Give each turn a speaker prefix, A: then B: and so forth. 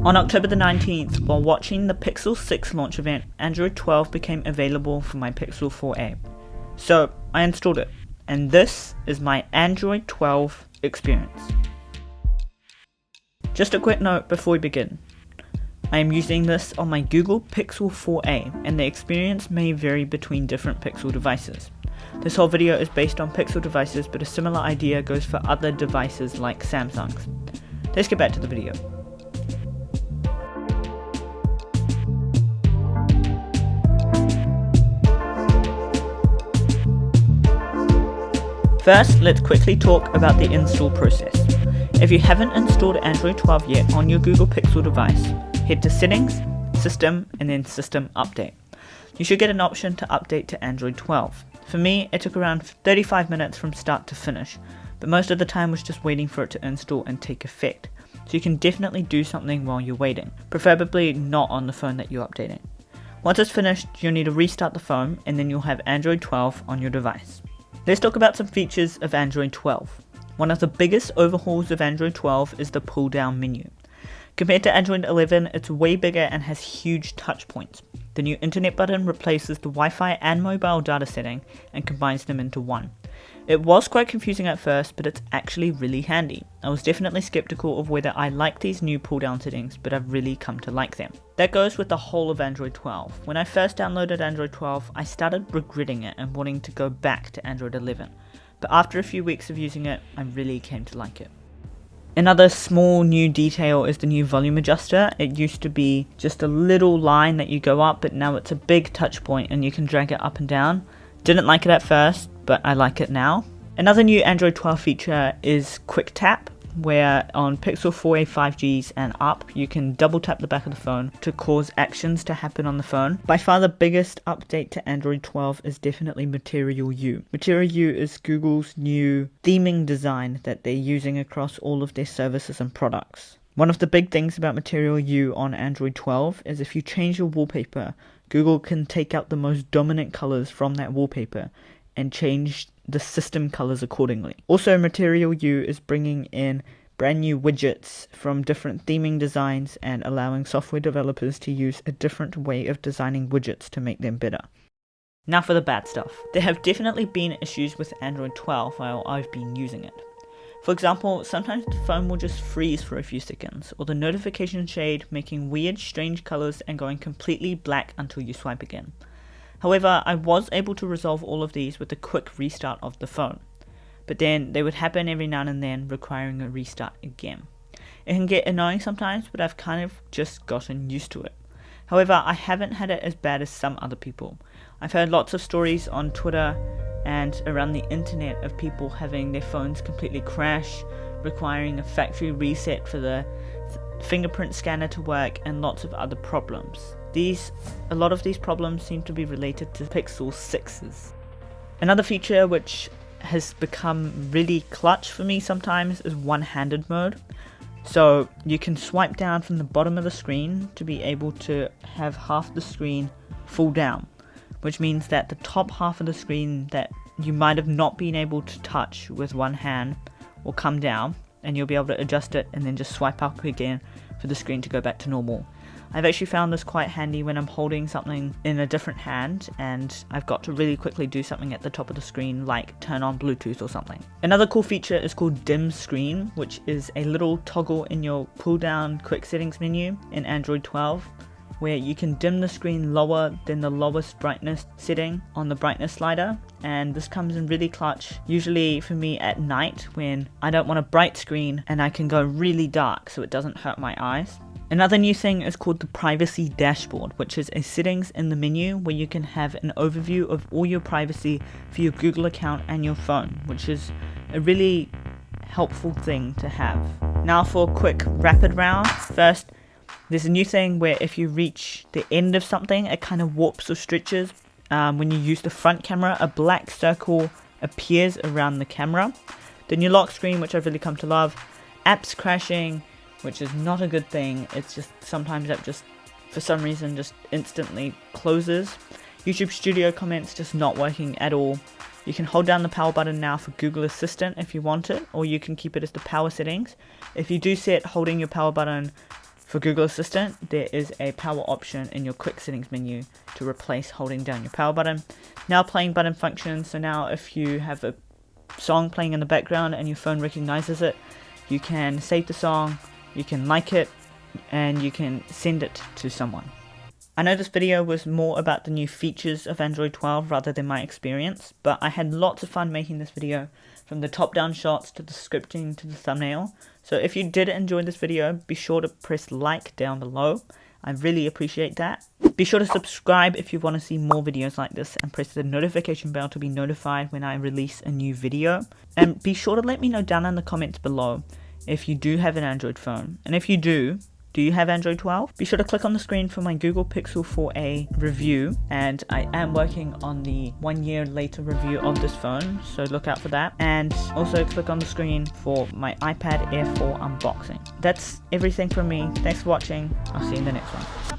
A: On October the 19th, while watching the Pixel 6 launch event, Android 12 became available for my Pixel 4a. So I installed it, and this is my Android 12 experience. Just a quick note before we begin. I am using this on my Google Pixel 4a, and the experience may vary between different Pixel devices. This whole video is based on Pixel devices, but a similar idea goes for other devices like Samsung's. Let's get back to the video. First, let's quickly talk about the install process. If you haven't installed Android 12 yet on your Google Pixel device, head to Settings, System, and then System Update. You should get an option to update to Android 12. For me, it took around 35 minutes from start to finish, but most of the time was just waiting for it to install and take effect. So you can definitely do something while you're waiting, preferably not on the phone that you're updating. Once it's finished, you'll need to restart the phone, and then you'll have Android 12 on your device. Let's talk about some features of Android 12. One of the biggest overhauls of Android 12 is the pull-down menu. Compared to Android 11, it's way bigger and has huge touch points. The new internet button replaces the Wi-Fi and mobile data setting and combines them into one. It was quite confusing at first, but it's actually really handy. I was definitely skeptical of whether I like these new pull-down settings, but I've really come to like them. That goes with the whole of Android 12. When I first downloaded Android 12, I started regretting it and wanting to go back to Android 11. But after a few weeks of using it, I really came to like it. Another small new detail is the new volume adjuster. It used to be just a little line that you go up, but now it's a big touch point and you can drag it up and down. Didn't like it at first, but I like it now. Another new Android 12 feature is Quick Tap, where on Pixel 4a 5Gs and up, you can double tap the back of the phone to cause actions to happen on the phone. By far the biggest update to Android 12 is definitely Material U. Material U is Google's new theming design that they're using across all of their services and products. One of the big things about Material U on Android 12 is if you change your wallpaper, Google can take out the most dominant colors from that wallpaper and change the system colors accordingly. Also, Material U is bringing in brand new widgets from different theming designs and allowing software developers to use a different way of designing widgets to make them better. Now for the bad stuff. There have definitely been issues with Android 12 while I've been using it. For example, sometimes the phone will just freeze for a few seconds, or the notification shade making weird, strange colors and going completely black until you swipe again. However, I was able to resolve all of these with a quick restart of the phone, but then they would happen every now and then, requiring a restart again. It can get annoying sometimes, but I've kind of just gotten used to it. However, I haven't had it as bad as some other people. I've heard lots of stories on Twitter and around the internet of people having their phones completely crash, requiring a factory reset for the fingerprint scanner to work, and lots of other problems. A lot of these problems seem to be related to Pixel 6s. Another feature which has become really clutch for me sometimes is one-handed mode. So you can swipe down from the bottom of the screen to be able to have half the screen full down, which means that the top half of the screen that you might have not been able to touch with one hand will come down, and you'll be able to adjust it and then just swipe up again for the screen to go back to normal. I've actually found this quite handy when I'm holding something in a different hand and I've got to really quickly do something at the top of the screen, like turn on Bluetooth or something. Another cool feature is called Dim Screen, which is a little toggle in your pull down quick settings menu in Android 12, where you can dim the screen lower than the lowest brightness setting on the brightness slider, and this comes in really clutch, usually for me at night when I don't want a bright screen and I can go really dark so it doesn't hurt my eyes. Another new thing is called the Privacy Dashboard, which is a settings in the menu where you can have an overview of all your privacy for your Google account and your phone, which is a really helpful thing to have. Now for a quick rapid round. First, there's a new thing where if you reach the end of something, it kind of warps or stretches. When you use the front camera, a black circle appears around the camera. The new lock screen, which I've really come to love. Apps crashing, which is not a good thing. It's just sometimes that just for some reason just instantly closes. YouTube Studio comments just not working at all. You can hold down the power button now for Google Assistant if you want it, or you can keep it as the power settings. If you do set holding your power button for Google Assistant, there is a power option in your quick settings menu to replace holding down your power button. Now playing button function, so now if you have a song playing in the background and your phone recognizes it, you can save the song, you can like it, and you can send it to someone. I know this video was more about the new features of Android 12 rather than my experience, but I had lots of fun making this video, from the top-down shots to the scripting to the thumbnail. So if you did enjoy this video, be sure to press like down below. I really appreciate that. Be sure to subscribe if you want to see more videos like this, and press the notification bell to be notified when I release a new video. And be sure to let me know down in the comments below if you do have an Android phone. And if you do you have Android 12? Be sure to click on the screen for my Google Pixel 4a review, and I am working on the 1 year later review of this phone, so look out for that. And also click on the screen for my iPad Air 4 unboxing. That's everything from me. Thanks for watching. I'll see you in the next one.